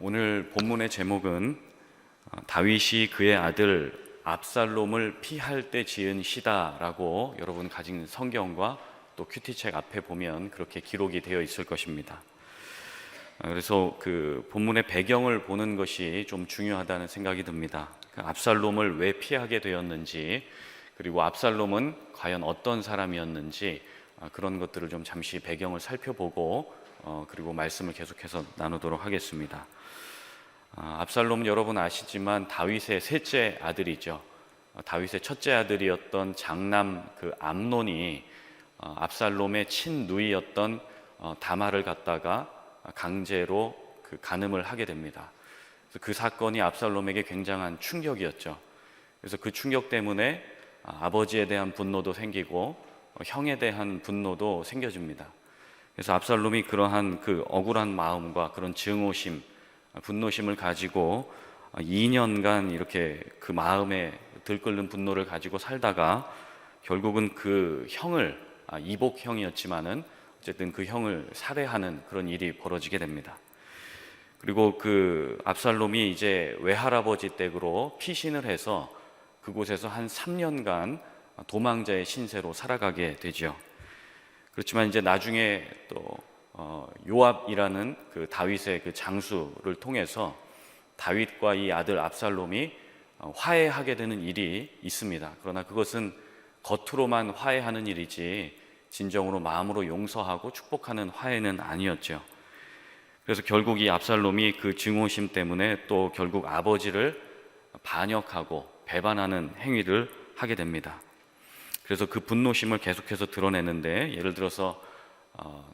오늘 본문의 제목은 다윗이 그의 아들 압살롬을 피할 때 지은 시다라고 여러분 가진 성경과 또 큐티책 앞에 보면 그렇게 기록이 되어 있을 것입니다. 그래서 그 본문의 배경을 보는 것이 좀 중요하다는 생각이 듭니다. 압살롬을 왜 피하게 되었는지, 그리고 압살롬은 과연 어떤 사람이었는지, 그런 것들을 좀 잠시 배경을 살펴보고 그리고 말씀을 계속해서 나누도록 하겠습니다. 압살롬은 여러분 아시지만 다윗의 셋째 아들이죠. 다윗의 첫째 아들이었던 장남 그 암논이 압살롬의 친누이였던 다말을 갖다가 강제로 그 간음을 하게 됩니다. 그래서 그 사건이 압살롬에게 굉장한 충격이었죠. 그래서 그 충격 때문에 아버지에 대한 분노도 생기고 형에 대한 분노도 생겨집니다. 그래서 압살롬이 그러한 그 억울한 마음과 그런 증오심, 분노심을 가지고 2년간 이렇게 그 마음에 들끓는 분노를 가지고 살다가 결국은 그 형을, 이복형이었지만은 어쨌든 그 형을 살해하는 그런 일이 벌어지게 됩니다. 그리고 그 압살롬이 이제 외할아버지 댁으로 피신을 해서 그곳에서 한 3년간 도망자의 신세로 살아가게 되죠. 그렇지만 이제 나중에 또 요압이라는 그 다윗의 그 장수를 통해서 다윗과 이 아들 압살롬이 화해하게 되는 일이 있습니다. 그러나 그것은 겉으로만 화해하는 일이지 진정으로 마음으로 용서하고 축복하는 화해는 아니었죠. 그래서 결국 이 압살롬이 그 증오심 때문에 또 결국 아버지를 반역하고 배반하는 행위를 하게 됩니다. 그래서 그 분노심을 계속해서 드러내는데, 예를 들어서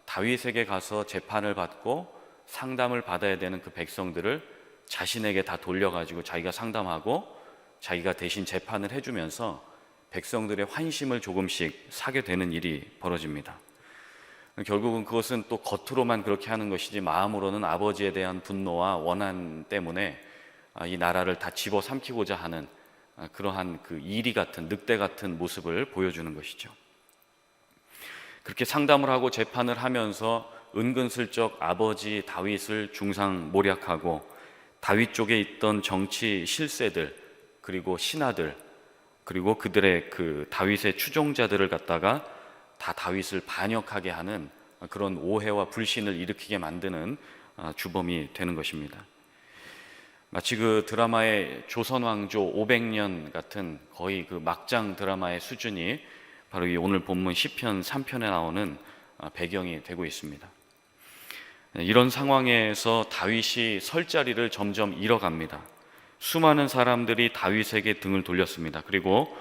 다윗에게 가서 재판을 받고 상담을 받아야 되는 그 백성들을 자신에게 다 돌려가지고 자기가 상담하고 자기가 대신 재판을 해주면서 백성들의 환심을 조금씩 사게 되는 일이 벌어집니다. 결국은 그것은 또 겉으로만 그렇게 하는 것이지 마음으로는 아버지에 대한 분노와 원한 때문에 이 나라를 다 집어삼키고자 하는 그러한 그 이리 같은, 늑대 같은 모습을 보여주는 것이죠. 그렇게 상담을 하고 재판을 하면서 은근슬쩍 아버지 다윗을 중상모략하고 다윗 쪽에 있던 정치 실세들, 그리고 신하들, 그리고 그들의 그 다윗의 추종자들을 갖다가 다 다윗을 반역하게 하는 그런 오해와 불신을 일으키게 만드는 주범이 되는 것입니다. 마치 그 드라마의 조선왕조 500년 같은 거의 그 막장 드라마의 수준이 바로 이 오늘 본문 시편 3편에 나오는 배경이 되고 있습니다. 이런 상황에서 다윗이 설 자리를 점점 잃어갑니다. 수많은 사람들이 다윗에게 등을 돌렸습니다. 그리고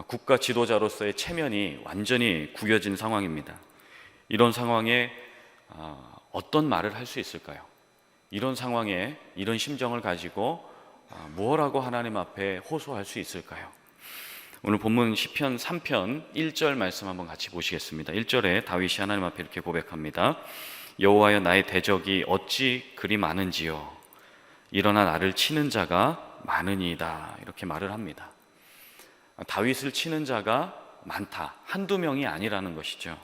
국가 지도자로서의 체면이 완전히 구겨진 상황입니다. 이런 상황에 어떤 말을 할 수 있을까요? 이런 상황에 이런 심정을 가지고 무엇라고 하나님 앞에 호소할 수 있을까요? 오늘 본문 시편 3편 1절 말씀 한번 같이 보시겠습니다. 1절에 다윗이 하나님 앞에 이렇게 고백합니다. 여호와여, 나의 대적이 어찌 그리 많은지요. 일어나 나를 치는 자가 많으니이다. 이렇게 말을 합니다. 다윗을 치는 자가 많다, 한두 명이 아니라는 것이죠.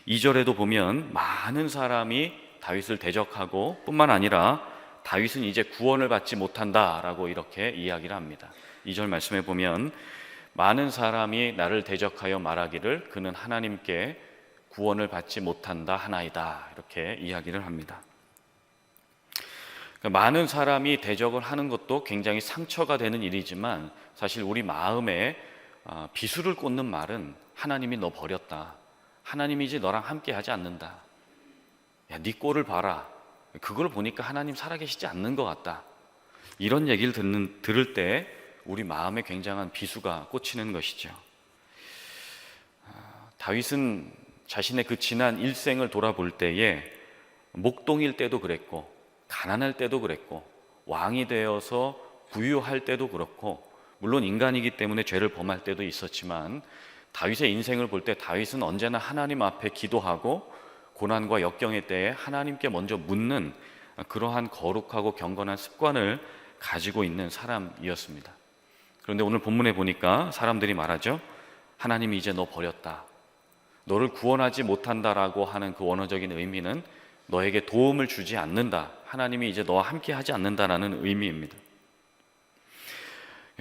2절에도 보면 많은 사람이 다윗을 대적하고 뿐만 아니라 다윗은 이제 구원을 받지 못한다라고 이렇게 이야기를 합니다. 2절 말씀에 보면 많은 사람이 나를 대적하여 말하기를 그는 하나님께 구원을 받지 못한다 하나이다, 이렇게 이야기를 합니다. 많은 사람이 대적을 하는 것도 굉장히 상처가 되는 일이지만 사실 우리 마음에 비수를 꽂는 말은 하나님이 너 버렸다, 하나님이 이제 너랑 함께 하지 않는다, 야, 네 꼴을 봐라, 그걸 보니까 하나님 살아계시지 않는 것 같다, 이런 얘기를 들을 때 우리 마음에 굉장한 비수가 꽂히는 것이죠. 다윗은 자신의 그 지난 일생을 돌아볼 때에 목동일 때도 그랬고, 가난할 때도 그랬고, 왕이 되어서 부유할 때도 그렇고, 물론 인간이기 때문에 죄를 범할 때도 있었지만 다윗의 인생을 볼 때 다윗은 언제나 하나님 앞에 기도하고 고난과 역경의 때에 하나님께 먼저 묻는 그러한 거룩하고 경건한 습관을 가지고 있는 사람이었습니다. 그런데 오늘 본문에 보니까 사람들이 말하죠. 하나님이 이제 너 버렸다, 너를 구원하지 못한다라고 하는 그 원어적인 의미는 너에게 도움을 주지 않는다. 하나님이 이제 너와 함께 하지 않는다라는 의미입니다.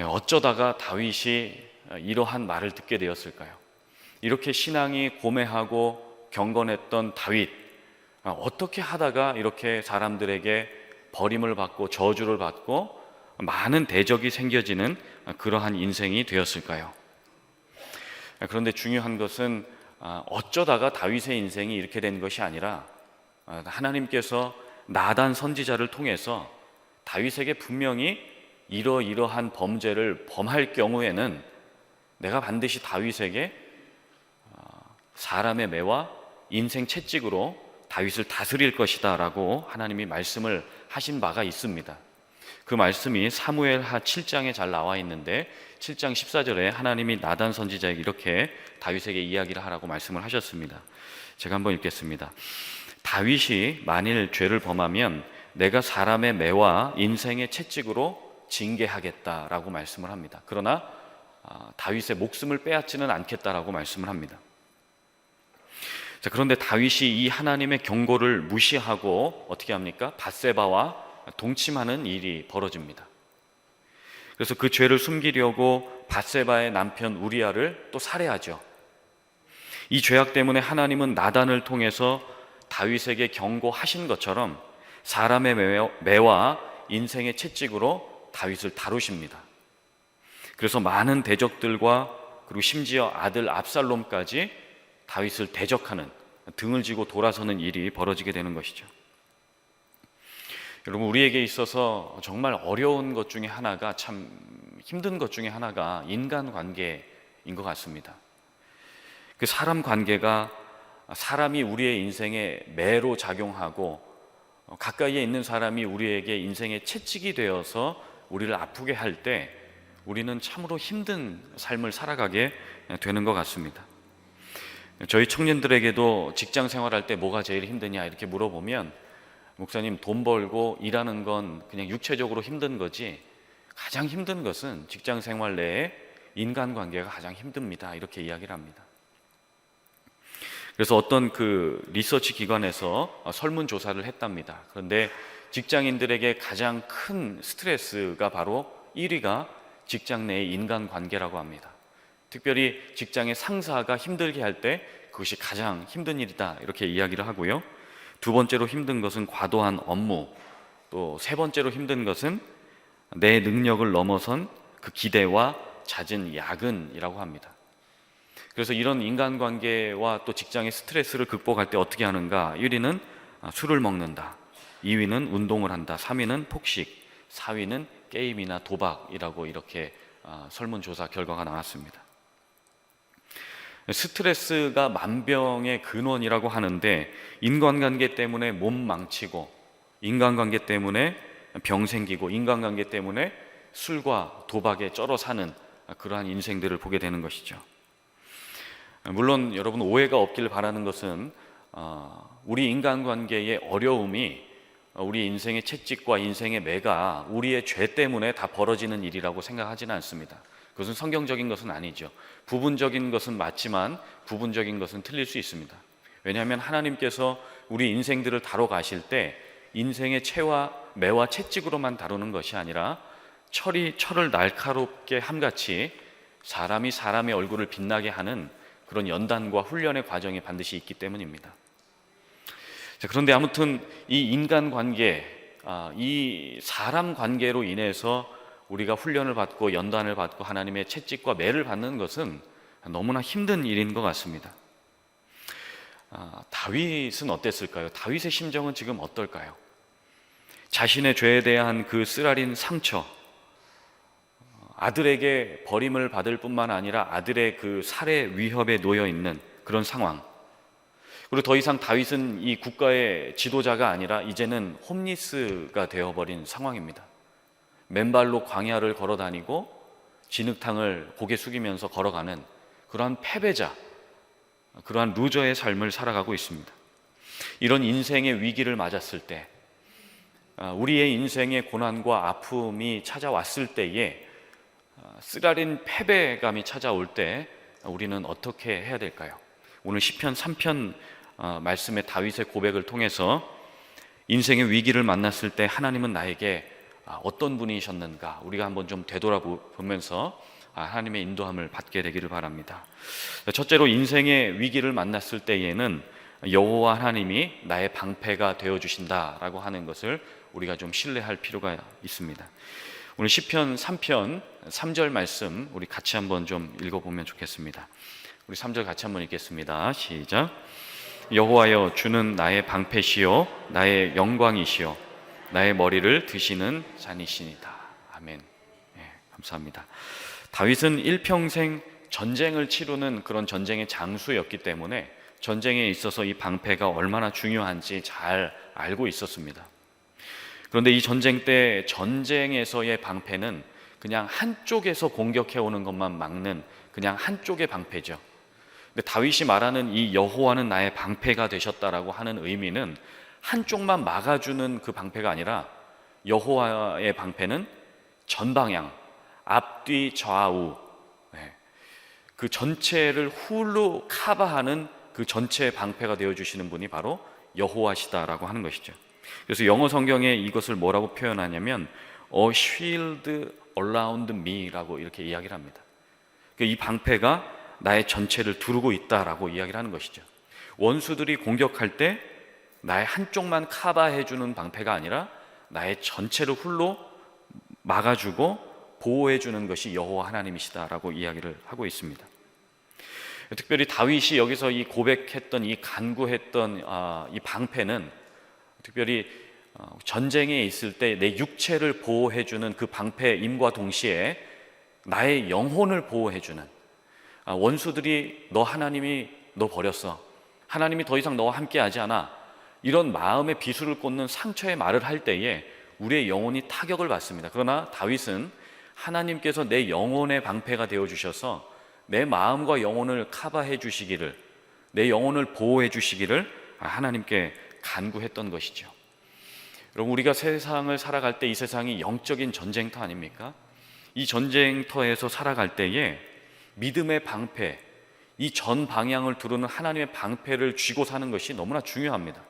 어쩌다가 다윗이 이러한 말을 듣게 되었을까요? 이렇게 신앙이 고매하고 경건했던 다윗, 어떻게 하다가 이렇게 사람들에게 버림을 받고 저주를 받고 많은 대적이 생겨지는 그러한 인생이 되었을까요? 그런데 중요한 것은 어쩌다가 다윗의 인생이 이렇게 된 것이 아니라 하나님께서 나단 선지자를 통해서 다윗에게 분명히 이러이러한 범죄를 범할 경우에는 내가 반드시 다윗에게 사람의 매와 인생 채찍으로 다윗을 다스릴 것이다 라고 하나님이 말씀을 하신 바가 있습니다. 그 말씀이 사무엘하 7장에 잘 나와 있는데 7장 14절에 하나님이 나단 선지자에게 이렇게 다윗에게 이야기를 하라고 말씀을 하셨습니다. 제가 한번 읽겠습니다. 다윗이 만일 죄를 범하면 내가 사람의 매와 인생의 채찍으로 징계하겠다라고 말씀을 합니다. 그러나 다윗의 목숨을 빼앗지는 않겠다라고 말씀을 합니다. 자, 그런데 다윗이 이 하나님의 경고를 무시하고 어떻게 합니까? 밧세바와 동침하는 일이 벌어집니다. 그래서 그 죄를 숨기려고 밧세바의 남편 우리아를 또 살해하죠. 이 죄악 때문에 하나님은 나단을 통해서 다윗에게 경고하신 것처럼 사람의 매와 인생의 채찍으로 다윗을 다루십니다. 그래서 많은 대적들과 그리고 심지어 아들 압살롬까지 다윗을 대적하는, 등을 지고 돌아서는 일이 벌어지게 되는 것이죠. 여러분, 우리에게 있어서 정말 어려운 것 중에 하나가, 참 힘든 것 중에 하나가 인간관계인 것 같습니다. 그 사람 관계가 사람이 우리의 인생에 매로 작용하고 가까이에 있는 사람이 우리에게 인생의 채찍이 되어서 우리를 아프게 할 때 우리는 참으로 힘든 삶을 살아가게 되는 것 같습니다. 저희 청년들에게도 직장 생활할 때 뭐가 제일 힘드냐 이렇게 물어보면, 목사님, 돈 벌고 일하는 건 그냥 육체적으로 힘든 거지 가장 힘든 것은 직장 생활 내에 인간관계가 가장 힘듭니다, 이렇게 이야기를 합니다. 그래서 어떤 그 리서치 기관에서 설문조사를 했답니다. 그런데 직장인들에게 가장 큰 스트레스가 바로 1위가 직장 내의 인간관계라고 합니다. 특별히 직장의 상사가 힘들게 할 때 그것이 가장 힘든 일이다, 이렇게 이야기를 하고요. 두 번째로 힘든 것은 과도한 업무, 또 세 번째로 힘든 것은 내 능력을 넘어선 그 기대와 잦은 야근이라고 합니다. 그래서 이런 인간관계와 또 직장의 스트레스를 극복할 때 어떻게 하는가? 1위는 술을 먹는다, 2위는 운동을 한다, 3위는 폭식, 4위는 게임이나 도박이라고 이렇게 설문조사 결과가 나왔습니다. 스트레스가 만병의 근원이라고 하는데, 인간관계 때문에 몸 망치고, 인간관계 때문에 병 생기고, 인간관계 때문에 술과 도박에 쩔어 사는 그러한 인생들을 보게 되는 것이죠. 물론 여러분, 오해가 없길 바라는 것은 우리 인간관계의 어려움이 우리 인생의 채찍과 인생의 매가 우리의 죄 때문에 다 벌어지는 일이라고 생각하지는 않습니다. 그것은 성경적인 것은 아니죠. 부분적인 것은 맞지만 부분적인 것은 틀릴 수 있습니다. 왜냐하면 하나님께서 우리 인생들을 다뤄가실 때 인생의 채와 매와 채찍으로만 다루는 것이 아니라 철을 날카롭게 함같이 사람이 사람의 얼굴을 빛나게 하는 그런 연단과 훈련의 과정이 반드시 있기 때문입니다. 자, 그런데 아무튼 이 인간관계, 이 사람 관계로 인해서 우리가 훈련을 받고 연단을 받고 하나님의 채찍과 매를 받는 것은 너무나 힘든 일인 것 같습니다. 다윗은 어땠을까요? 다윗의 심정은 지금 어떨까요? 자신의 죄에 대한 그 쓰라린 상처, 아들에게 버림을 받을 뿐만 아니라 아들의 그 살해 위협에 놓여 있는 그런 상황, 그리고 더 이상 다윗은 이 국가의 지도자가 아니라 이제는 홈리스가 되어버린 상황입니다. 맨발로 광야를 걸어다니고 진흙탕을 고개 숙이면서 걸어가는 그러한 패배자, 그러한 루저의 삶을 살아가고 있습니다. 이런 인생의 위기를 맞았을 때, 우리의 인생의 고난과 아픔이 찾아왔을 때에, 쓰라린 패배감이 찾아올 때 우리는 어떻게 해야 될까요? 오늘 시편 3편 말씀의 다윗의 고백을 통해서 인생의 위기를 만났을 때 하나님은 나에게 어떤 분이셨는가 우리가 한번 좀 되돌아보면서 하나님의 인도함을 받게 되기를 바랍니다. 첫째로 인생의 위기를 만났을 때에는 여호와 하나님이 나의 방패가 되어 주신다라고 하는 것을 우리가 좀 신뢰할 필요가 있습니다. 오늘 시편 3편 3절 말씀 우리 같이 한번 좀 읽어보면 좋겠습니다. 우리 3절 같이 한번 읽겠습니다. 시작. 여호와여, 주는 나의 방패시요 나의 영광이시요 나의 머리를 드시는 잔이시니다. 아멘. 감사합니다. 다윗은 일평생 전쟁을 치르는 그런 전쟁의 장수였기 때문에 전쟁에 있어서 이 방패가 얼마나 중요한지 잘 알고 있었습니다. 그런데 이 전쟁 때 전쟁에서의 방패는 그냥 한쪽에서 공격해 오는 것만 막는 그냥 한쪽의 방패죠. 근데 다윗이 말하는 이 여호와는 나의 방패가 되셨다라고 하는 의미는 한쪽만 막아주는 그 방패가 아니라 여호와의 방패는 전방향, 앞뒤 좌우 그 전체를 훌로 커버하는 그 전체의 방패가 되어주시는 분이 바로 여호와시다라고 하는 것이죠. 그래서 영어 성경에 이것을 뭐라고 표현하냐면 A shield around me라고 이렇게 이야기를 합니다. 이 방패가 나의 전체를 두르고 있다라고 이야기를 하는 것이죠. 원수들이 공격할 때 나의 한쪽만 커버해주는 방패가 아니라 나의 전체를 훌로 막아주고 보호해주는 것이 여호와 하나님이시다라고 이야기를 하고 있습니다. 특별히 다윗이 여기서 이 고백했던 이 간구했던 이 방패는 특별히 전쟁에 있을 때 내 육체를 보호해주는 그 방패임과 동시에 나의 영혼을 보호해주는 원수들이 하나님이 너 버렸어, 하나님이 더 이상 너와 함께하지 않아, 이런 마음의 비수를 꽂는 상처의 말을 할 때에 우리의 영혼이 타격을 받습니다. 그러나 다윗은 하나님께서 내 영혼의 방패가 되어주셔서 내 마음과 영혼을 커버해 주시기를, 내 영혼을 보호해 주시기를 하나님께 간구했던 것이죠. 여러분, 우리가 세상을 살아갈 때 이 세상이 영적인 전쟁터 아닙니까? 이 전쟁터에서 살아갈 때에 믿음의 방패, 이 전 방향을 두르는 하나님의 방패를 쥐고 사는 것이 너무나 중요합니다.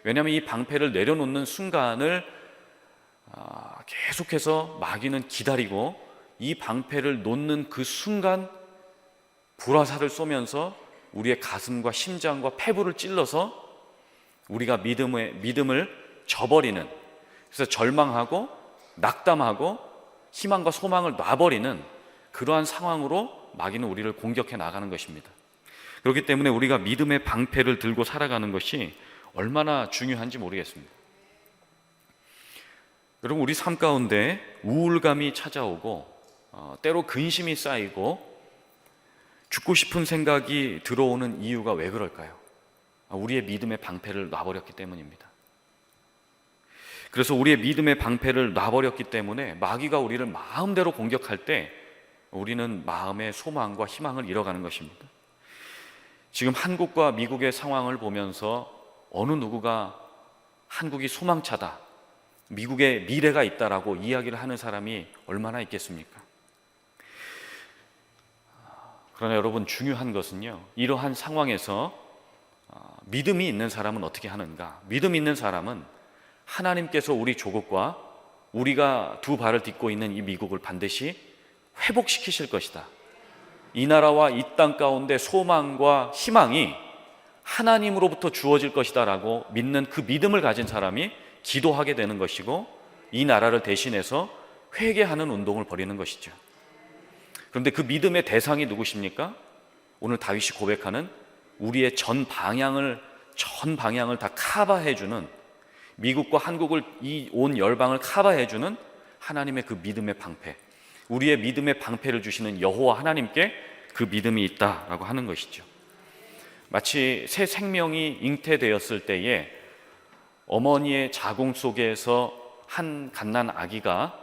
왜냐하면 이 방패를 내려놓는 순간을 계속해서 마귀는 기다리고 이 방패를 놓는 그 순간 불화살을 쏘면서 우리의 가슴과 심장과 폐부를 찔러서 우리가 믿음을 저버리는, 그래서 절망하고 낙담하고 희망과 소망을 놔버리는 그러한 상황으로 마귀는 우리를 공격해 나가는 것입니다. 그렇기 때문에 우리가 믿음의 방패를 들고 살아가는 것이 얼마나 중요한지 모르겠습니다. 여러분, 우리 삶 가운데 우울감이 찾아오고 때로 근심이 쌓이고 죽고 싶은 생각이 들어오는 이유가 왜 그럴까요? 우리의 믿음의 방패를 놔버렸기 때문입니다. 그래서 우리의 믿음의 방패를 놔버렸기 때문에 마귀가 우리를 마음대로 공격할 때 우리는 마음의 소망과 희망을 잃어가는 것입니다. 지금 한국과 미국의 상황을 보면서 어느 누구가 한국이 소망차다, 미국에 미래가 있다라고 이야기를 하는 사람이 얼마나 있겠습니까? 그러나 여러분, 중요한 것은요, 이러한 상황에서 믿음이 있는 사람은 어떻게 하는가? 믿음 있는 사람은 하나님께서 우리 조국과 우리가 두 발을 딛고 있는 이 미국을 반드시 회복시키실 것이다, 이 나라와 이 땅 가운데 소망과 희망이 하나님으로부터 주어질 것이다 라고 믿는 그 믿음을 가진 사람이 기도하게 되는 것이고 이 나라를 대신해서 회개하는 운동을 벌이는 것이죠. 그런데 그 믿음의 대상이 누구십니까? 오늘 다윗이 고백하는 우리의 전 방향을 다 커버해주는, 미국과 한국을 이 온 열방을 커버해주는 하나님의 그 믿음의 방패, 우리의 믿음의 방패를 주시는 여호와 하나님께 그 믿음이 있다라고 하는 것이죠. 마치 새 생명이 잉태되었을 때에 어머니의 자궁 속에서 한 갓난 아기가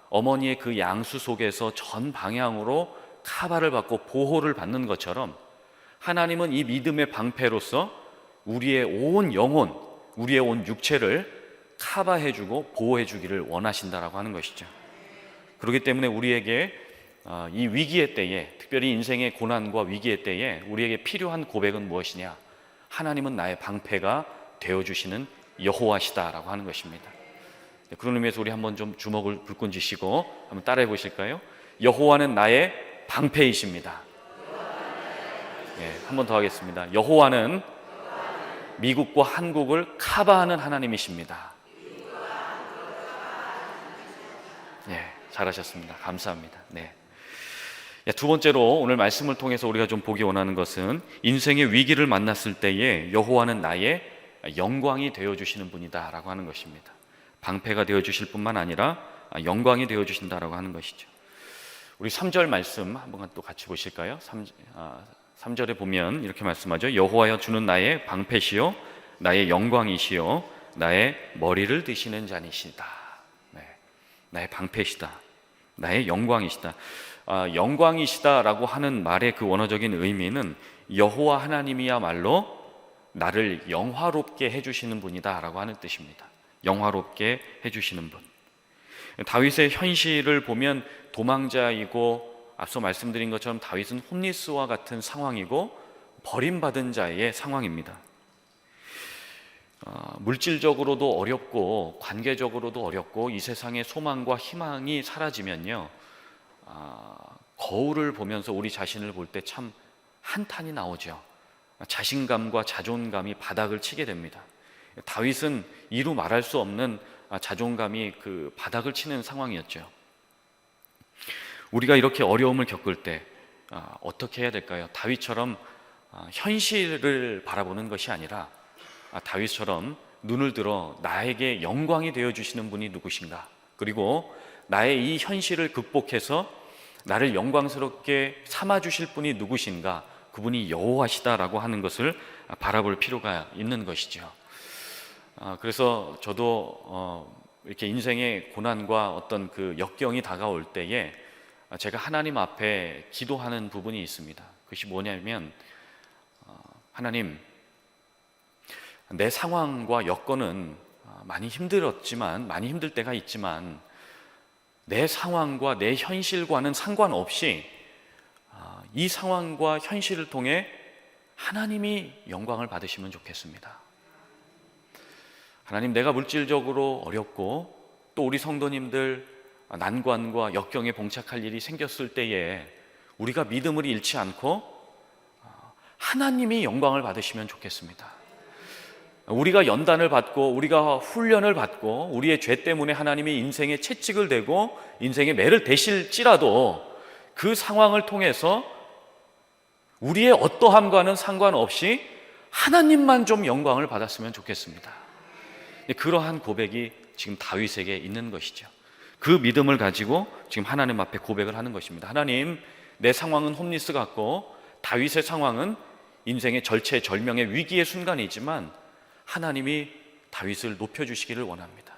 어머니의 그 양수 속에서 전 방향으로 카바를 받고 보호를 받는 것처럼 하나님은 이 믿음의 방패로서 우리의 온 영혼, 우리의 온 육체를 카바해주고 보호해주기를 원하신다라고 하는 것이죠. 그렇기 때문에 우리에게 이 위기의 때에, 특별히 인생의 고난과 위기의 때에 우리에게 필요한 고백은 무엇이냐? 하나님은 나의 방패가 되어주시는 여호와시다라고 하는 것입니다. 그런 의미에서 우리 한번 좀 주먹을 불끈 쥐시고 한번 따라해 보실까요? 여호와는 나의 방패이십니다. 한 번 더 하겠습니다. 여호와는 미국과 한국을 커버하는 하나님이십니다. 잘하셨습니다. 감사합니다. 두 번째로 오늘 말씀을 통해서 우리가 좀 보기 원하는 것은 인생의 위기를 만났을 때에 여호와는 나의 영광이 되어주시는 분이다 라고 하는 것입니다. 방패가 되어주실 뿐만 아니라 영광이 되어주신다라고 하는 것이죠. 우리 3절 말씀 한번 또 같이 보실까요? 3절에 보면 이렇게 말씀하죠. 여호와여 주는 나의 방패시요 나의 영광이시요 나의 머리를 드시는 자니시다. 나의 방패시다. 나의 영광이시다. 영광이시다라고 하는 말의 그 원어적인 의미는 여호와 하나님이야말로 나를 영화롭게 해주시는 분이다라고 하는 뜻입니다. 영화롭게 해주시는 분. 다윗의 현실을 보면 도망자이고 앞서 말씀드린 것처럼 다윗은 홈리스와 같은 상황이고 버림받은 자의 상황입니다. 물질적으로도 어렵고 관계적으로도 어렵고 이 세상의 소망과 희망이 사라지면요, 거울을 보면서 우리 자신을 볼 때 참 한탄이 나오죠. 자신감과 자존감이 바닥을 치게 됩니다. 다윗은 이루 말할 수 없는 자존감이 그 바닥을 치는 상황이었죠. 우리가 이렇게 어려움을 겪을 때 어떻게 해야 될까요? 다윗처럼 현실을 바라보는 것이 아니라 다윗처럼 눈을 들어 나에게 영광이 되어주시는 분이 누구신가, 그리고 나의 이 현실을 극복해서 나를 영광스럽게 삼아주실 분이 누구신가, 그분이 여호와시다라고 하는 것을 바라볼 필요가 있는 것이죠. 그래서 저도 이렇게 인생의 고난과 어떤 그 역경이 다가올 때에 제가 하나님 앞에 기도하는 부분이 있습니다. 그것이 뭐냐면, 하나님, 내 상황과 여건은 많이 힘들었지만, 많이 힘들 때가 있지만 내 상황과 내 현실과는 상관없이 이 상황과 현실을 통해 하나님이 영광을 받으시면 좋겠습니다. 하나님, 내가 물질적으로 어렵고 또 우리 성도님들 난관과 역경에 봉착할 일이 생겼을 때에 우리가 믿음을 잃지 않고 하나님이 영광을 받으시면 좋겠습니다. 우리가 연단을 받고 우리가 훈련을 받고 우리의 죄 때문에 하나님이 인생에 채찍을 대고 인생의 매를 대실지라도 그 상황을 통해서 우리의 어떠함과는 상관없이 하나님만 좀 영광을 받았으면 좋겠습니다. 그러한 고백이 지금 다윗에게 있는 것이죠. 그 믿음을 가지고 지금 하나님 앞에 고백을 하는 것입니다. 하나님, 내 상황은 홈리스 같고 다윗의 상황은 인생의 절체절명의 위기의 순간이지만 하나님이 다윗을 높여주시기를 원합니다.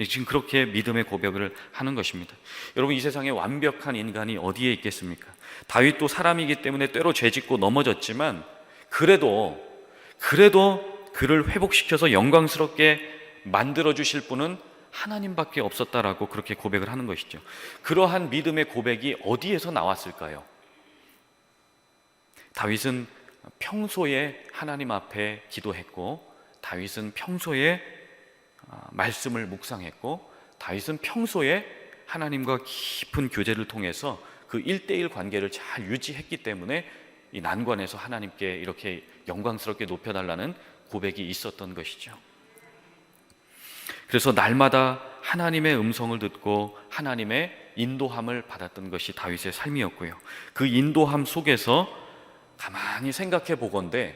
지금 그렇게 믿음의 고백을 하는 것입니다. 여러분, 이 세상에 완벽한 인간이 어디에 있겠습니까? 다윗도 사람이기 때문에 때로 죄짓고 넘어졌지만 그래도 그를 회복시켜서 영광스럽게 만들어주실 분은 하나님밖에 없었다라고 그렇게 고백을 하는 것이죠. 그러한 믿음의 고백이 어디에서 나왔을까요? 다윗은 평소에 하나님 앞에 기도했고, 다윗은 평소에 말씀을 묵상했고, 다윗은 평소에 하나님과 깊은 교제를 통해서 그 1:1 관계를 잘 유지했기 때문에 이 난관에서 하나님께 이렇게 영광스럽게 높여달라는 고백이 있었던 것이죠. 그래서 날마다 하나님의 음성을 듣고 하나님의 인도함을 받았던 것이 다윗의 삶이었고요. 그 인도함 속에서 가만히 생각해 보건대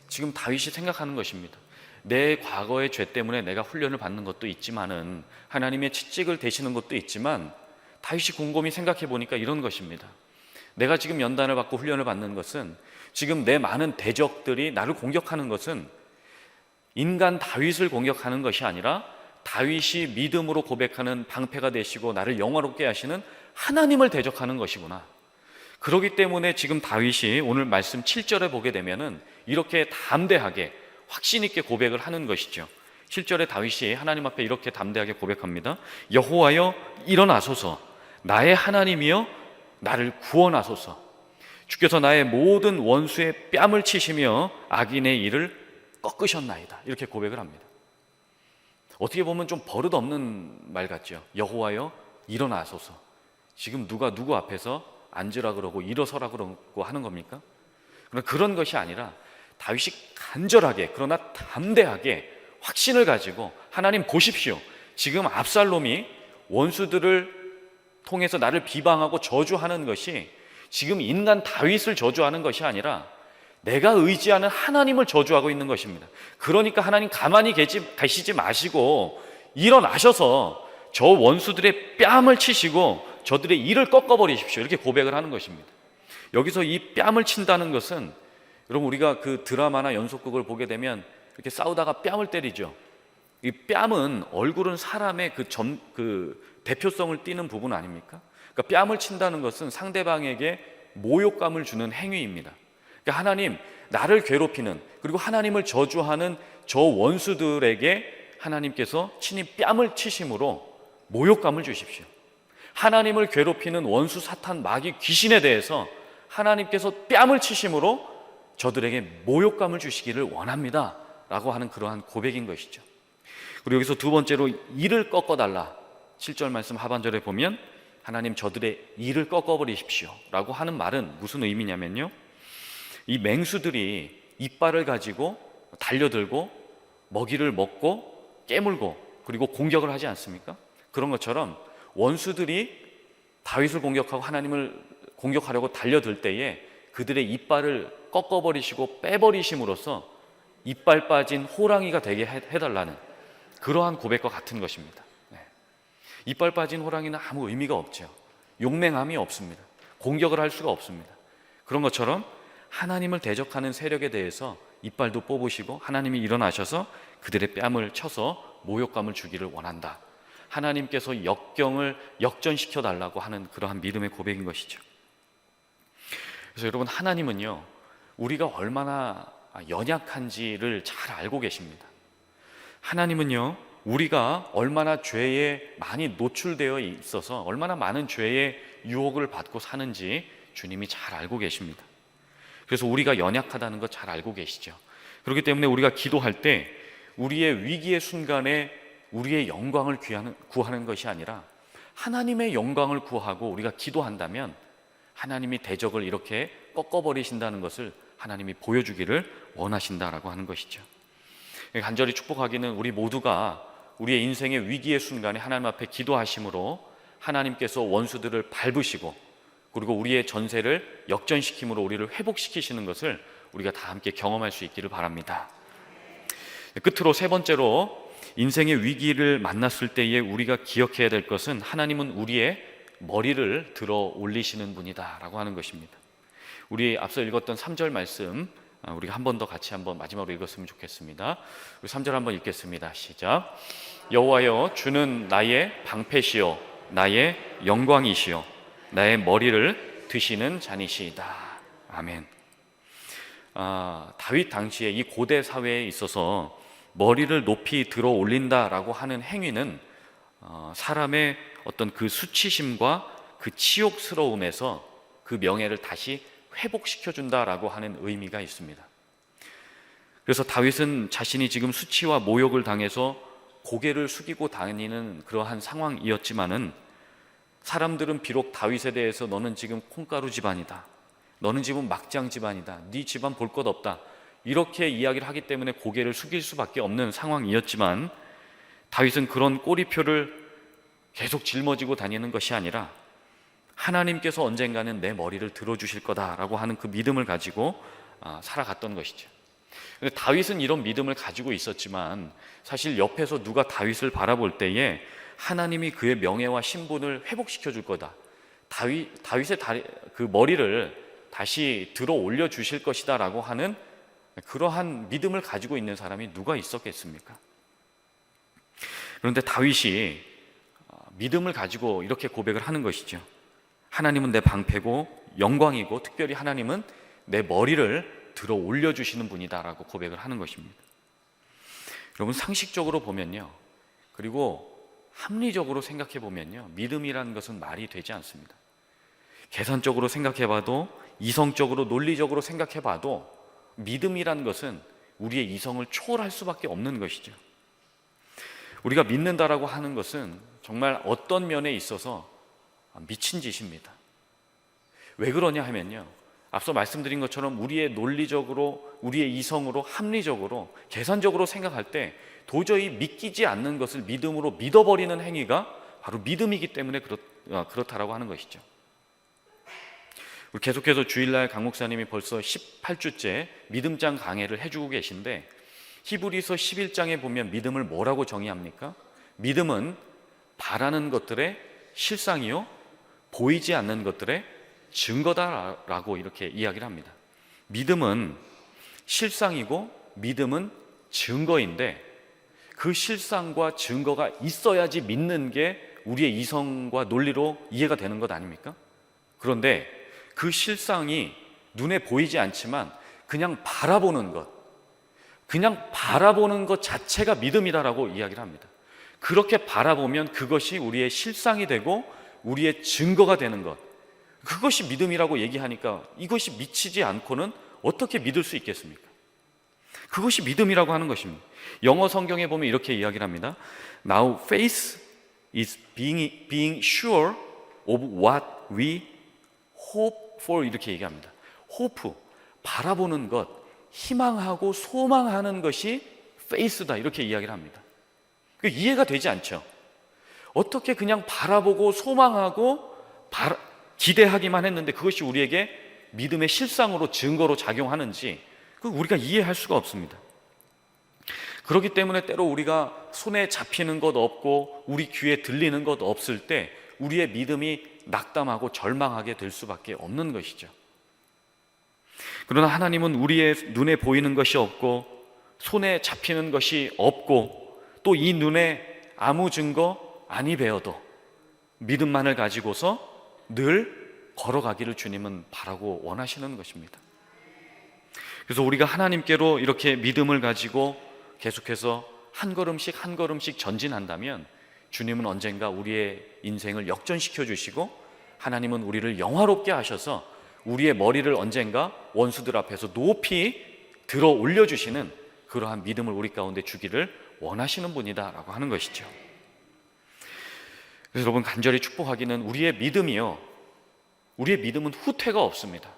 지금 다윗이 생각하는 것입니다. 내 과거의 죄 때문에 내가 훈련을 받는 것도 있지만은 하나님의 채찍을 대시는 것도 있지만 다윗이 곰곰이 생각해 보니까 이런 것입니다. 내가 지금 연단을 받고 훈련을 받는 것은, 지금 내 많은 대적들이 나를 공격하는 것은 인간 다윗을 공격하는 것이 아니라 다윗이 믿음으로 고백하는 방패가 되시고 나를 영화롭게 하시는 하나님을 대적하는 것이구나. 그렇기 때문에 지금 다윗이 오늘 말씀 7절에 보게 되면은 이렇게 담대하게 확신 있게 고백을 하는 것이죠. 7절에 다윗이 하나님 앞에 이렇게 담대하게 고백합니다. 여호와여 일어나소서, 나의 하나님이여 나를 구원하소서. 주께서 나의 모든 원수의 뺨을 치시며 악인의 일을 꺾으셨나이다. 이렇게 고백을 합니다. 어떻게 보면 좀 버릇없는 말 같죠. 여호와여 일어나소서. 지금 누가 누구 앞에서 앉으라 그러고 일어서라 그러고 하는 겁니까? 그러나 그런 것이 아니라 다윗이 간절하게 그러나 담대하게 확신을 가지고 하나님 보십시오. 지금 압살롬이 원수들을 통해서 나를 비방하고 저주하는 것이 지금 인간 다윗을 저주하는 것이 아니라 내가 의지하는 하나님을 저주하고 있는 것입니다. 그러니까 하나님 가만히 계시지 마시고 일어나셔서 저 원수들의 뺨을 치시고 저들의 이를 꺾어버리십시오. 이렇게 고백을 하는 것입니다. 여기서 이 뺨을 친다는 것은 여러분 우리가 그 드라마나 연속극을 보게 되면 이렇게 싸우다가 뺨을 때리죠. 이 뺨은 얼굴은 사람의 그 대표성을 띠는 부분 아닙니까? 그러니까 뺨을 친다는 것은 상대방에게 모욕감을 주는 행위입니다. 그러니까 하나님 나를 괴롭히는 그리고 하나님을 저주하는 저 원수들에게 하나님께서 친히 뺨을 치심으로 모욕감을 주십시오. 하나님을 괴롭히는 원수 사탄 마귀 귀신에 대해서 하나님께서 뺨을 치심으로 저들에게 모욕감을 주시기를 원합니다 라고 하는 그러한 고백인 것이죠. 그리고 여기서 두 번째로 이를 꺾어달라. 7절 말씀 하반절에 보면 하나님 저들의 이를 꺾어버리십시오 라고 하는 말은 무슨 의미냐면요, 이 맹수들이 이빨을 가지고 달려들고 먹이를 먹고 깨물고 그리고 공격을 하지 않습니까? 그런 것처럼 원수들이 다윗을 공격하고 하나님을 공격하려고 달려들 때에 그들의 이빨을 꺾어버리시고 빼버리심으로써 이빨 빠진 호랑이가 되게 해달라는 그러한 고백과 같은 것입니다. 이빨 빠진 호랑이는 아무 의미가 없죠. 용맹함이 없습니다. 공격을 할 수가 없습니다. 그런 것처럼 하나님을 대적하는 세력에 대해서 이빨도 뽑으시고 하나님이 일어나셔서 그들의 뺨을 쳐서 모욕감을 주기를 원한다. 하나님께서 역경을 역전시켜 달라고 하는 그러한 믿음의 고백인 것이죠. 그래서 여러분 하나님은요 우리가 얼마나 연약한지를 잘 알고 계십니다. 하나님은요 우리가 얼마나 죄에 많이 노출되어 있어서 얼마나 많은 죄의 유혹을 받고 사는지 주님이 잘 알고 계십니다. 그래서 우리가 연약하다는 거 잘 알고 계시죠. 그렇기 때문에 우리가 기도할 때 우리의 위기의 순간에 우리의 영광을 구하는 것이 아니라 하나님의 영광을 구하고 우리가 기도한다면 하나님이 대적을 이렇게 꺾어버리신다는 것을 하나님이 보여주기를 원하신다라고 하는 것이죠. 간절히 축복하기는 우리 모두가 우리의 인생의 위기의 순간에 하나님 앞에 기도하심으로 하나님께서 원수들을 밟으시고 그리고 우리의 전세를 역전시킴으로 우리를 회복시키시는 것을 우리가 다 함께 경험할 수 있기를 바랍니다. 끝으로 세 번째로 인생의 위기를 만났을 때에 우리가 기억해야 될 것은 하나님은 우리의 머리를 들어 올리시는 분이다 라고 하는 것입니다. 우리 앞서 읽었던 3절 말씀 우리가 한 번 더 같이 한번 마지막으로 읽었으면 좋겠습니다. 우리 3절 한번 읽겠습니다. 시작. 여호와여 주는 나의 방패시요 나의 영광이시요 나의 머리를 드시는 자니시이다. 아멘. 다윗 당시에 이 고대 사회에 있어서 머리를 높이 들어 올린다라고 하는 행위는 사람의 어떤 그 수치심과 그 치욕스러움에서 그 명예를 다시 회복시켜준다라고 하는 의미가 있습니다. 그래서 다윗은 자신이 지금 수치와 모욕을 당해서 고개를 숙이고 다니는 그러한 상황이었지만은 사람들은 비록 다윗에 대해서 너는 지금 콩가루 집안이다, 너는 지금 막장 집안이다, 네 집안 볼 것 없다 이렇게 이야기를 하기 때문에 고개를 숙일 수밖에 없는 상황이었지만 다윗은 그런 꼬리표를 계속 짊어지고 다니는 것이 아니라 하나님께서 언젠가는 내 머리를 들어주실 거다라고 하는 그 믿음을 가지고 살아갔던 것이죠. 근데 다윗은 이런 믿음을 가지고 있었지만 사실 옆에서 누가 다윗을 바라볼 때에 하나님이 그의 명예와 신분을 회복시켜 줄 거다, 다윗의 그 머리를 다시 들어 올려 주실 것이다 라고 하는 그러한 믿음을 가지고 있는 사람이 누가 있었겠습니까? 그런데 다윗이 믿음을 가지고 이렇게 고백을 하는 것이죠. 하나님은 내 방패고 영광이고 특별히 하나님은 내 머리를 들어 올려주시는 분이다 라고 고백을 하는 것입니다. 여러분 상식적으로 보면요, 그리고 합리적으로 생각해 보면요, 믿음이라는 것은 말이 되지 않습니다. 계산적으로 생각해 봐도, 이성적으로 논리적으로 생각해 봐도 믿음이라는 것은 우리의 이성을 초월할 수밖에 없는 것이죠. 우리가 믿는다라고 하는 것은 정말 어떤 면에 있어서 미친 짓입니다. 왜 그러냐 하면요, 앞서 말씀드린 것처럼 우리의 논리적으로, 우리의 이성으로, 합리적으로, 계산적으로 생각할 때 도저히 믿기지 않는 것을 믿음으로 믿어버리는 행위가 바로 믿음이기 때문에 그렇다라고 하는 것이죠. 우리 계속해서 주일날 강 목사님이 벌써 18주째 믿음장 강해를 해주고 계신데, 히브리서 11장에 보면 믿음을 뭐라고 정의합니까? 믿음은 바라는 것들의 실상이요 보이지 않는 것들의 증거다라고 이렇게 이야기를 합니다. 믿음은 실상이고 믿음은 증거인데, 그 실상과 증거가 있어야지 믿는 게 우리의 이성과 논리로 이해가 되는 것 아닙니까? 그런데 그 실상이 눈에 보이지 않지만 그냥 바라보는 것 자체가 믿음이다라고 이야기를 합니다. 그렇게 바라보면 그것이 우리의 실상이 되고 우리의 증거가 되는 것, 그것이 믿음이라고 얘기하니까 이것이 미치지 않고는 어떻게 믿을 수 있겠습니까? 그것이 믿음이라고 하는 것입니다. 영어 성경에 보면 이렇게 이야기를 합니다. Now faith is being sure of what we hope for, 이렇게 얘기합니다. hope, 바라보는 것, 희망하고 소망하는 것이 faith다, 이렇게 이야기를 합니다. 이해가 되지 않죠. 어떻게 그냥 바라보고 소망하고 기대하기만 했는데 그것이 우리에게 믿음의 실상으로 증거로 작용하는지 우리가 이해할 수가 없습니다. 그렇기 때문에 때로 우리가 손에 잡히는 것 없고 우리 귀에 들리는 것 없을 때 우리의 믿음이 낙담하고 절망하게 될 수밖에 없는 것이죠. 그러나 하나님은 우리의 눈에 보이는 것이 없고 손에 잡히는 것이 없고 또 이 눈에 아무 증거 아니 배어도 믿음만을 가지고서 늘 걸어가기를 주님은 바라고 원하시는 것입니다. 그래서 우리가 하나님께로 이렇게 믿음을 가지고 계속해서 한 걸음씩 한 걸음씩 전진한다면 주님은 언젠가 우리의 인생을 역전시켜 주시고 하나님은 우리를 영화롭게 하셔서 우리의 머리를 언젠가 원수들 앞에서 높이 들어 올려주시는 그러한 믿음을 우리 가운데 주기를 원하시는 분이다라고 하는 것이죠. 그래서 여러분, 간절히 축복하기는 우리의 믿음이요, 우리의 믿음은 후퇴가 없습니다.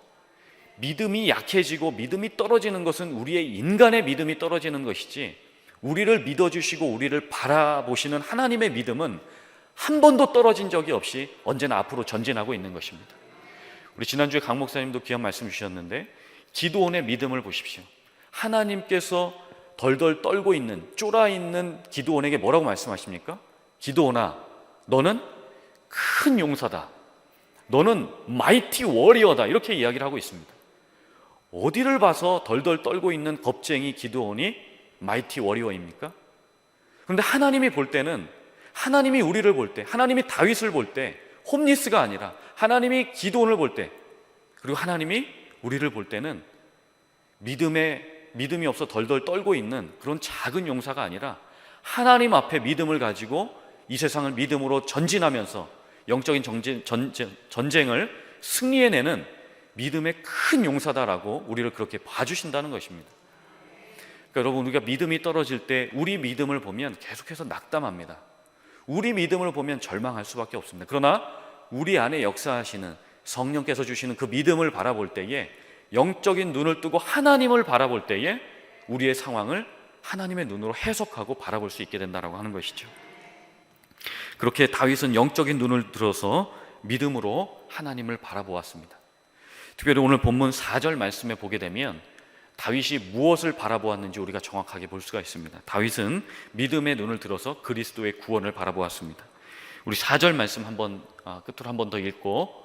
믿음이 약해지고 믿음이 떨어지는 것은 우리의 인간의 믿음이 떨어지는 것이지, 우리를 믿어주시고 우리를 바라보시는 하나님의 믿음은 한 번도 떨어진 적이 없이 언제나 앞으로 전진하고 있는 것입니다. 우리 지난주에 강 목사님도 귀한 말씀 주셨는데, 기드온의 믿음을 보십시오. 하나님께서 덜덜 떨고 있는, 쫄아 있는 기드온에게 뭐라고 말씀하십니까? 기드온아, 너는 큰 용사다, 너는 마이티 워리어다, 이렇게 이야기를 하고 있습니다. 어디를 봐서 덜덜 떨고 있는 겁쟁이 기드온이 마이티 워리어입니까? 그런데 하나님이 볼 때는, 하나님이 우리를 볼 때, 하나님이 다윗을 볼 때 홈리스가 아니라 하나님이 기드온을 볼 때, 그리고 하나님이 우리를 볼 때는 믿음이 없어 덜덜 떨고 있는 그런 작은 용사가 아니라 하나님 앞에 믿음을 가지고 이 세상을 믿음으로 전진하면서 영적인 전쟁을 승리해내는 믿음의 큰 용사다라고 우리를 그렇게 봐주신다는 것입니다. 그러니까 여러분, 우리가 믿음이 떨어질 때 우리 믿음을 보면 계속해서 낙담합니다. 우리 믿음을 보면 절망할 수밖에 없습니다. 그러나 우리 안에 역사하시는 성령께서 주시는 그 믿음을 바라볼 때에, 영적인 눈을 뜨고 하나님을 바라볼 때에 우리의 상황을 하나님의 눈으로 해석하고 바라볼 수 있게 된다고 하는 것이죠. 그렇게 다윗은 영적인 눈을 들어서 믿음으로 하나님을 바라보았습니다. 특별히 오늘 본문 4절 말씀에 보게 되면 다윗이 무엇을 바라보았는지 우리가 정확하게 볼 수가 있습니다. 다윗은 믿음의 눈을 들어서 그리스도의 구원을 바라보았습니다. 우리 4절 말씀 끝으로 한 번 더 읽고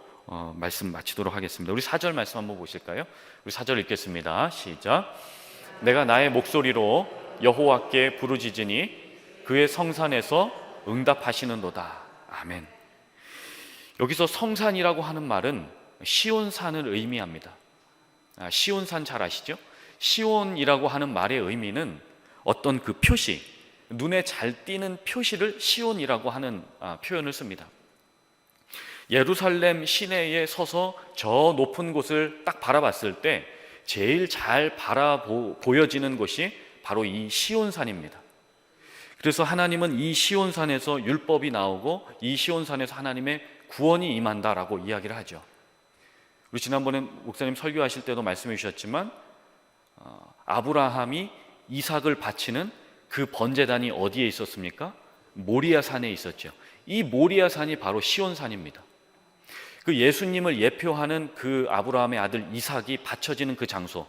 말씀 마치도록 하겠습니다. 우리 4절 말씀 한번 보실까요? 우리 4절 읽겠습니다. 시작. 내가 나의 목소리로 여호와께 부르짖으니 그의 성산에서 응답하시는도다. 아멘. 여기서 성산이라고 하는 말은 시온산을 의미합니다. 시온산 잘 아시죠? 시온이라고 하는 말의 의미는 어떤 그 표시, 눈에 잘 띄는 표시를 시온이라고 하는 표현을 씁니다. 예루살렘 시내에 서서 저 높은 곳을 딱 바라봤을 때 제일 잘 보여지는 곳이 바로 이 시온산입니다. 그래서 하나님은 이 시온산에서 율법이 나오고 이 시온산에서 하나님의 구원이 임한다라고 이야기를 하죠. 우리 지난번에 목사님 설교하실 때도 말씀해 주셨지만 아브라함이 이삭을 바치는 그 번제단이 어디에 있었습니까? 모리아 산에 있었죠. 이 모리아 산이 바로 시온산입니다. 그 예수님을 예표하는 그 아브라함의 아들 이삭이 바쳐지는 그 장소,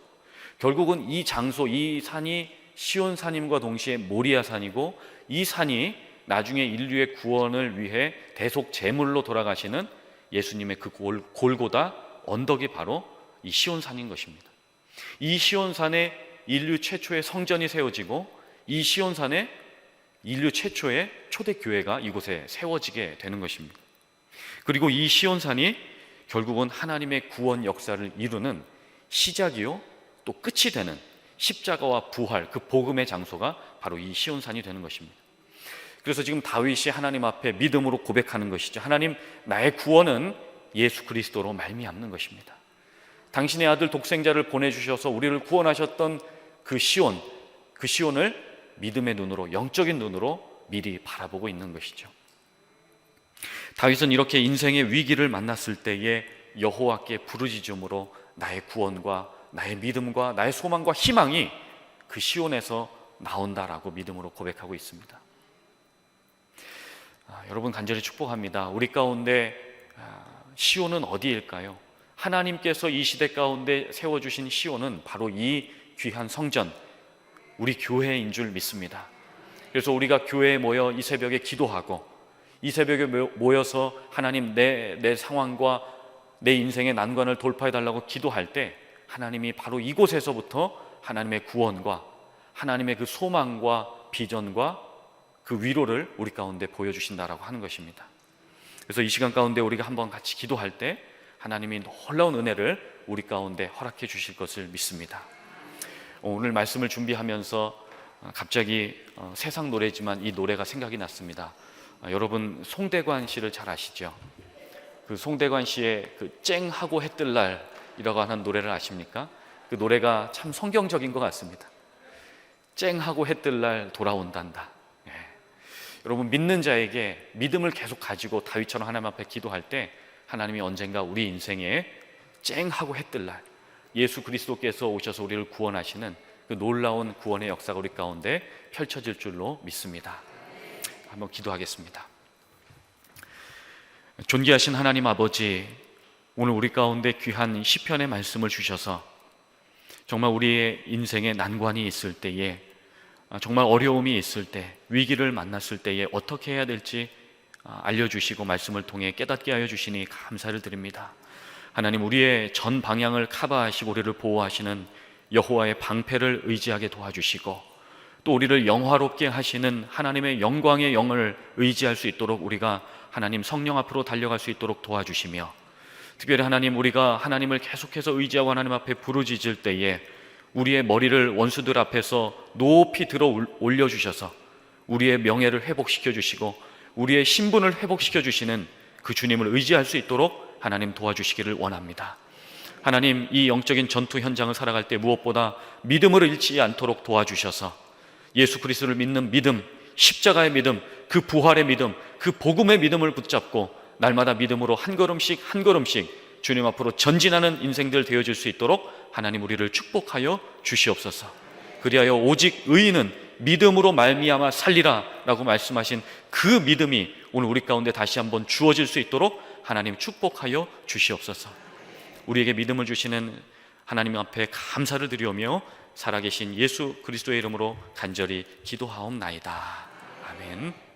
결국은 이 장소, 이 산이 시온산임과 동시에 모리아 산이고, 이 산이 나중에 인류의 구원을 위해 대속 제물로 돌아가시는 예수님의 그 골고다 언덕이 바로 이 시온산인 것입니다. 이 시온산에 인류 최초의 성전이 세워지고, 이 시온산에 인류 최초의 초대교회가 이곳에 세워지게 되는 것입니다. 그리고 이 시온산이 결국은 하나님의 구원 역사를 이루는 시작이요 또 끝이 되는 십자가와 부활, 그 복음의 장소가 바로 이 시온산이 되는 것입니다. 그래서 지금 다윗이 하나님 앞에 믿음으로 고백하는 것이죠. 하나님, 나의 구원은 예수 그리스도로 말미암는 것입니다. 당신의 아들 독생자를 보내주셔서 우리를 구원하셨던 그 시온을 믿음의 눈으로, 영적인 눈으로 미리 바라보고 있는 것이죠. 다윗은 이렇게 인생의 위기를 만났을 때에 여호와께 부르짖음으로 나의 구원과 나의 믿음과 나의 소망과 희망이 그 시온에서 나온다라고 믿음으로 고백하고 있습니다. 여러분, 간절히 축복합니다. 우리 가운데 시온은 어디일까요? 하나님께서 이 시대 가운데 세워주신 시온은 바로 이 귀한 성전, 우리 교회인 줄 믿습니다. 그래서 우리가 교회에 모여 이 새벽에 기도하고, 이 새벽에 모여서 하나님, 내 상황과 내 인생의 난관을 돌파해 달라고 기도할 때 하나님이 바로 이곳에서부터 하나님의 구원과 하나님의 그 소망과 비전과 그 위로를 우리 가운데 보여주신다라고 하는 것입니다. 그래서 이 시간 가운데 우리가 한번 같이 기도할 때 하나님이 놀라운 은혜를 우리 가운데 허락해 주실 것을 믿습니다. 오늘 말씀을 준비하면서 갑자기 세상 노래지만 이 노래가 생각이 났습니다. 여러분, 송대관 씨를 잘 아시죠? 그 송대관 씨의 그 쨍하고 해뜰날이라고 하는 노래를 아십니까? 그 노래가 참 성경적인 것 같습니다. 쨍하고 해뜰날 돌아온단다. 여러분, 믿는 자에게 믿음을 계속 가지고 다윗처럼 하나님 앞에 기도할 때 하나님이 언젠가 우리 인생에 쨍하고 해뜰날, 예수 그리스도께서 오셔서 우리를 구원하시는 그 놀라운 구원의 역사가 우리 가운데 펼쳐질 줄로 믿습니다. 한번 기도하겠습니다. 존귀하신 하나님 아버지, 오늘 우리 가운데 귀한 시편의 말씀을 주셔서 정말 우리의 인생에 난관이 있을 때에, 정말 어려움이 있을 때, 위기를 만났을 때에 어떻게 해야 될지 알려주시고 말씀을 통해 깨닫게 하여 주시니 감사를 드립니다. 하나님, 우리의 전 방향을 커버하시고 우리를 보호하시는 여호와의 방패를 의지하게 도와주시고, 또 우리를 영화롭게 하시는 하나님의 영광의 영을 의지할 수 있도록 우리가 하나님 성령 앞으로 달려갈 수 있도록 도와주시며, 특별히 하나님, 우리가 하나님을 계속해서 의지하고 하나님 앞에 부르짖을 때에 우리의 머리를 원수들 앞에서 높이 들어 올려주셔서 우리의 명예를 회복시켜 주시고 우리의 신분을 회복시켜 주시는 그 주님을 의지할 수 있도록 하나님 도와주시기를 원합니다. 하나님, 이 영적인 전투 현장을 살아갈 때 무엇보다 믿음을 잃지 않도록 도와주셔서 예수 그리스도를 믿는 믿음, 십자가의 믿음, 그 부활의 믿음, 그 복음의 믿음을 붙잡고 날마다 믿음으로 한 걸음씩 한 걸음씩 주님 앞으로 전진하는 인생들 되어질 수 있도록 하나님 우리를 축복하여 주시옵소서. 그리하여 오직 의인은 믿음으로 말미암아 살리라 라고 말씀하신 그 믿음이 오늘 우리 가운데 다시 한번 주어질 수 있도록 하나님 축복하여 주시옵소서. 우리에게 믿음을 주시는 하나님 앞에 감사를 드리오며 살아계신 예수 그리스도의 이름으로 간절히 기도하옵나이다. 아멘.